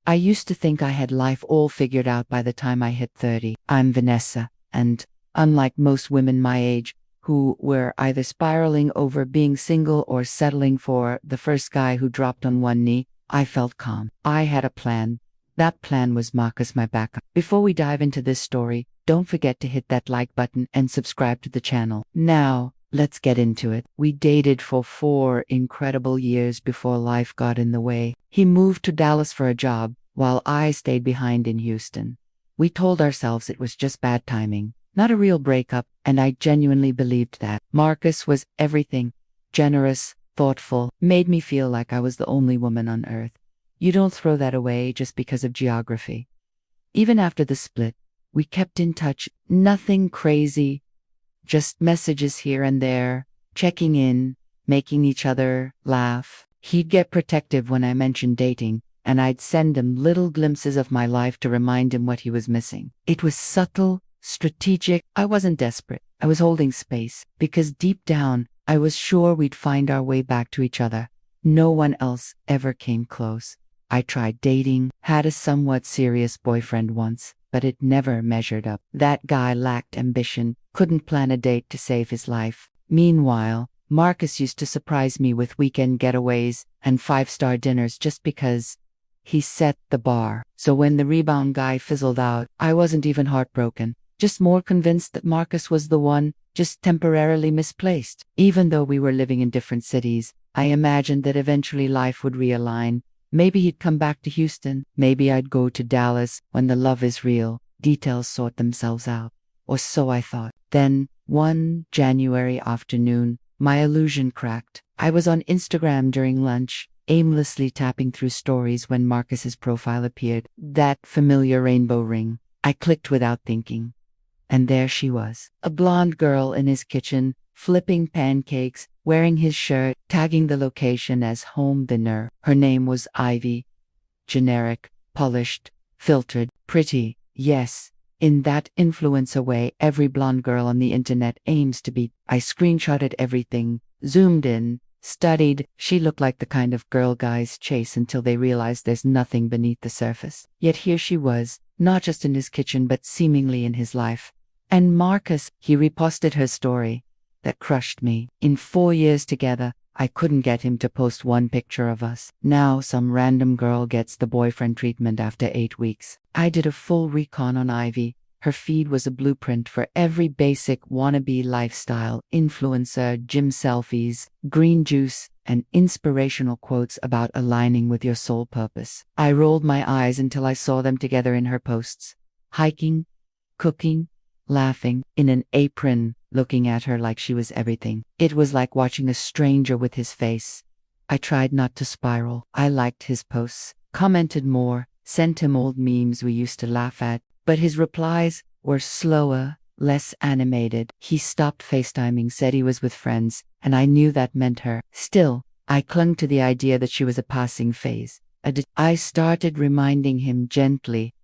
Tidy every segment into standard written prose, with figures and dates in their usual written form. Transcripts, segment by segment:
I used to think I had life all figured out by the time I hit 30. I'm Vanessa, and unlike most women my age, who were either spiraling over being single or settling for the first guy who dropped on one knee, I felt calm. I had a plan. That plan was Marcus, my backup. Before we dive into this story, don't forget to hit that like button and subscribe to the channel. Now, let's get into it. We dated for 4 incredible years before life got in the way. He moved to Dallas for a job, while I stayed behind in Houston. We told ourselves it was just bad timing, not a real breakup, and I genuinely believed that. Marcus was everything. Generous, thoughtful, made me feel like I was the only woman on earth. You don't throw that away just because of geography. Even after the split, we kept in touch. Nothing crazy, just messages here and there, checking in, making each other laugh. He'd get protective when I mentioned dating, and I'd send him little glimpses of my life to remind him what he was missing. It was subtle, strategic. I wasn't desperate. I was holding space, because deep down, I was sure we'd find our way back to each other. No one else ever came close. I tried dating, had a somewhat serious boyfriend once, but it never measured up. That guy lacked ambition, couldn't plan a date to save his life. Meanwhile, Marcus used to surprise me with weekend getaways and 5-star dinners just because he set the bar. So when the rebound guy fizzled out, I wasn't even heartbroken, just more convinced that Marcus was the one, just temporarily misplaced. Even though we were living in different cities, I imagined that eventually life would realign. Maybe he'd come back to Houston. Maybe I'd go to Dallas when the love is real. Details sort themselves out. Or so I thought. Then, one January afternoon, my illusion cracked. I was on Instagram during lunch, aimlessly tapping through stories when Marcus's profile appeared. That familiar rainbow ring. I clicked without thinking. And there she was. A blonde girl in his kitchen, flipping pancakes, wearing his shirt, tagging the location as home dinner. Her name was Ivy. Generic, polished, filtered, pretty. Yes, in that influencer way every blonde girl on the internet aims to be. I screenshotted everything, zoomed in, studied. She looked like the kind of girl guys chase until they realize there's nothing beneath the surface. Yet here she was, not just in his kitchen but seemingly in his life. And Marcus, he reposted her story. That crushed me. In 4 years together, I couldn't get him to post one picture of us. Now some random girl gets the boyfriend treatment after 8 weeks. I did a full recon on Ivy. Her feed was a blueprint for every basic wannabe lifestyle: influencer, gym selfies, green juice, and inspirational quotes about aligning with your soul purpose. I rolled my eyes until I saw them together in her posts. Hiking, cooking, laughing, in an apron, looking at her like she was everything. It was like watching a stranger with his face. I tried not to spiral. I liked his posts, commented more, sent him old memes we used to laugh at, but his replies were slower, less animated. He stopped FaceTiming, said he was with friends, and I knew that meant her. Still, I clung to the idea that she was a passing phase. I started reminding him gently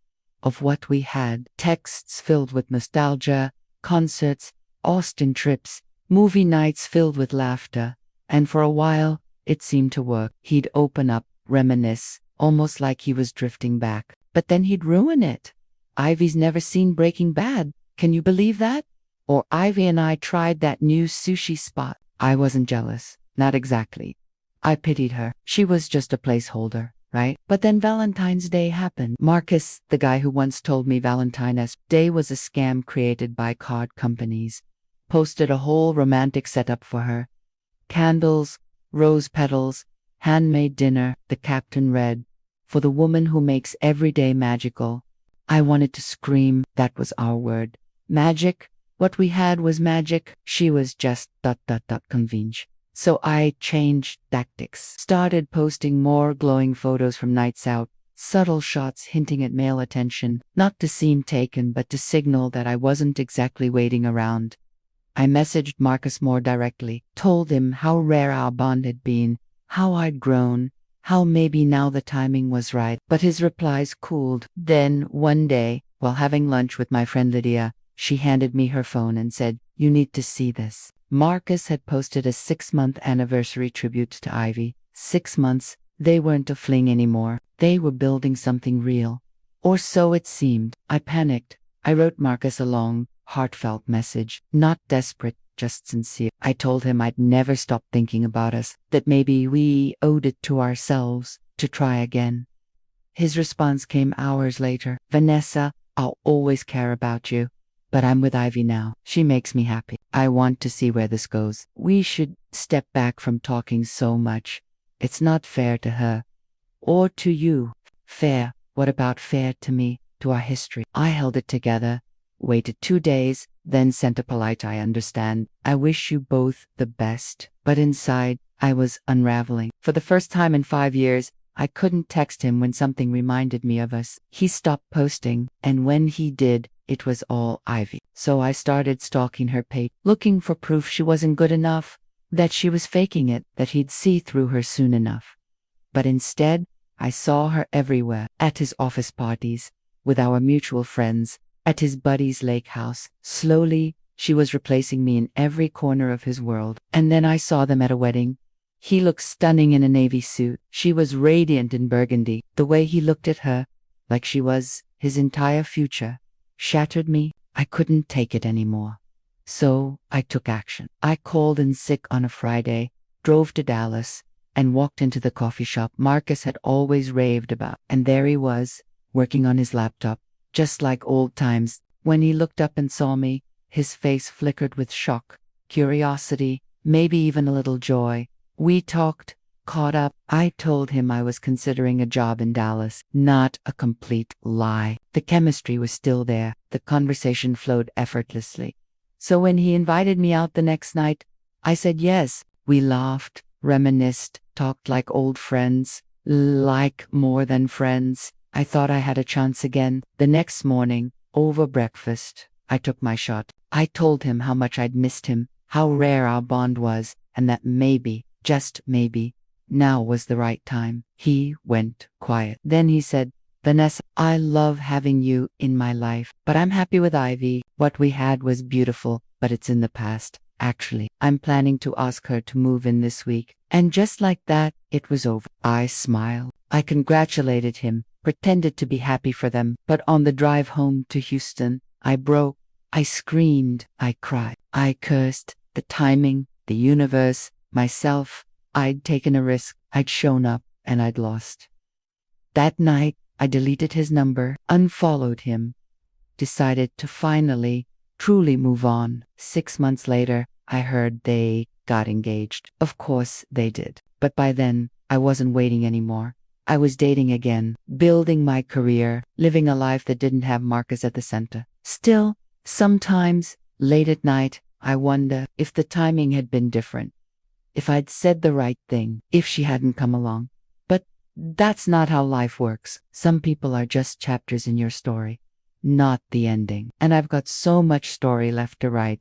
of what we had. Texts filled with nostalgia, concerts, Austin trips, movie nights filled with laughter. And for a while, it seemed to work. He'd open up, reminisce, almost like he was drifting back. But then he'd ruin it. Ivy's never seen Breaking Bad. Can you believe that? Or Ivy and I tried that new sushi spot. I wasn't jealous. Not exactly. I pitied her. She was just a placeholder, right? But then Valentine's Day happened. Marcus, the guy who once told me Valentine's Day was a scam created by card companies, posted a whole romantic setup for her. Candles, rose petals, handmade dinner. The captain read, "For the woman who makes every day magical." I wanted to scream. That was our word. Magic. What we had was magic. She was just ... convenient. So I changed tactics. Started posting more glowing photos from nights out. Subtle shots hinting at male attention. Not to seem taken, but to signal that I wasn't exactly waiting around. I messaged Marcus more directly. Told him how rare our bond had been. How I'd grown. How maybe now the timing was right. But his replies cooled. Then, one day, while having lunch with my friend Lydia, she handed me her phone and said, "You need to see this." Marcus had posted a 6-month anniversary tribute to Ivy. 6 months. They weren't a fling anymore. They were building something real. Or so it seemed. I panicked. I wrote Marcus a long, heartfelt message. Not desperate, just sincere. I told him I'd never stop thinking about us, that maybe we owed it to ourselves to try again. His response came hours later. Vanessa, I'll always care about you. But I'm with Ivy now. She makes me happy. I want to see where this goes. We should step back from talking so much. It's not fair to her. Or to you. Fair. What about fair to me, to our history? I held it together, waited 2 days, then sent a polite "I understand. I wish you both the best." But inside, I was unraveling. For the first time in 5 years, I couldn't text him when something reminded me of us. He stopped posting, and when he did, it was all Ivy. So I started stalking her page, looking for proof she wasn't good enough, that she was faking it, that he'd see through her soon enough. But instead, I saw her everywhere, at his office parties, with our mutual friends, at his buddy's lake house. Slowly, she was replacing me in every corner of his world. And then I saw them at a wedding. He looked stunning in a navy suit. She was radiant in burgundy. The way he looked at her, like she was his entire future, shattered me. I couldn't take it anymore. So I took action. I called in sick on a Friday, drove to Dallas, and walked into the coffee shop Marcus had always raved about. And there he was, working on his laptop, just like old times. When he looked up and saw me, his face flickered with shock, curiosity, maybe even a little joy. We talked, caught up. I told him I was considering a job in Dallas. Not a complete lie. The chemistry was still there. The conversation flowed effortlessly. So when he invited me out the next night, I said yes. We laughed, reminisced, talked like old friends, like more than friends. I thought I had a chance again. The next morning, over breakfast, I took my shot. I told him how much I'd missed him, how rare our bond was, and that maybe, just maybe, now was the right time. He went quiet. Then he said, "Vanessa, I love having you in my life, but I'm happy with Ivy. What we had was beautiful, but it's in the past. Actually, I'm planning to ask her to move in this week." And just like that, it was over. I smiled. I congratulated him, pretended to be happy for them. But on the drive home to Houston, I broke. I screamed. I cried. I cursed. The timing, the universe, myself. I'd taken a risk. I'd shown up, and I'd lost. That night, I deleted his number, unfollowed him, decided to finally, truly move on. 6 months later, I heard they got engaged. Of course they did. But by then, I wasn't waiting anymore. I was dating again, building my career, living a life that didn't have Marcus at the center. Still, sometimes, late at night, I wonder if the timing had been different. If I'd said the right thing, if she hadn't come along. But that's not how life works. Some people are just chapters in your story, not the ending. And I've got so much story left to write.